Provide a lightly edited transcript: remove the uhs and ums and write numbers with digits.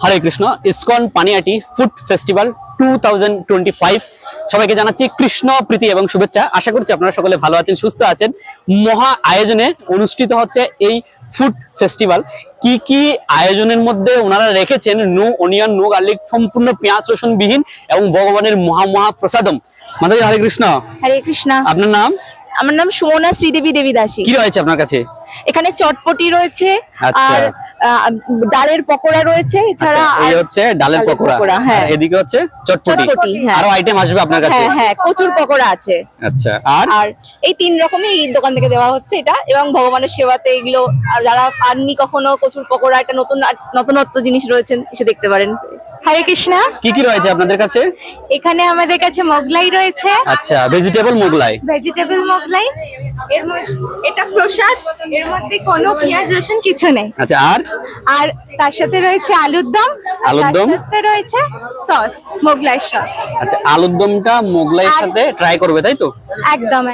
হরে Krishna. ISKCON Panihati food festival 2025 সবাইকে জানাচ্ছি কৃষ্ণ প্রীতি এবং শুভেচ্ছা। আশা করছি আপনারা সকলে ভালো আছেন, সুস্থ আছেন। মহা আয়োজনে অনুষ্ঠিত হচ্ছে এই ফুড ফেস্টিভ্যাল। কি কি আয়োজনের মধ্যে ওনারা রেখেছেন, নো অনিয়ন নো গার্লিক, সম্পূর্ণ পেঁয়াজ রসুন বিহীন এবং ভগবানের মহা প্রসাদম। মাতাজি হরে কৃষ্ণ। হরে কৃষ্ণ। আপনার নাম? আমার নাম সুমনা শ্রীদেবী দেবীদাসী। কি রয়েছে আপনার কাছে? এখানে চটপটি রয়েছে, আচ্ছা। আর ডালের পকোড়া রয়েছে, এছাড়া আচ্ছা, এই হচ্ছে ডালের পকোড়া, হ্যাঁ। আর এদিকে হচ্ছে চটপটি, হ্যাঁ। আরো আইটেম আসবে আপনার কাছে? হ্যাঁ হ্যাঁ, কচুর পকোড়া আছে। আচ্ছা, আর এই 3 রকমই এই দোকান থেকে দেওয়া হচ্ছে এটা, এবং ভগবানের সেবাতে এগুলো। আর যারা পাননি কখনো কচুর পকোড়া, একটা নতুনত্ব জিনিস রয়েছেন, এসে দেখতে পারেন। হরে কৃষ্ণ। কি কি রয়েছে আপনাদের কাছে? এখানে আমাদের কাছে মোগলাই রয়েছে। আচ্ছা, ভেজিটেবল মোগলাই। ভেজিটেবল মোগলাই, এর মধ্যে এটা প্রসাদ, এর মধ্যে কোনো পেঁয়াজ রসুন কিছু নেই। আচ্ছা, আর তার সাথে রয়েছে আলুর দম, আর আলুর তার দম? সাথে রয়েছে সস, মোগলাই সস। আচ্ছা, আলুর দমটা মোগলাইয়ের আর- সাথে ট্রাই করবে, তাই তো? একদম।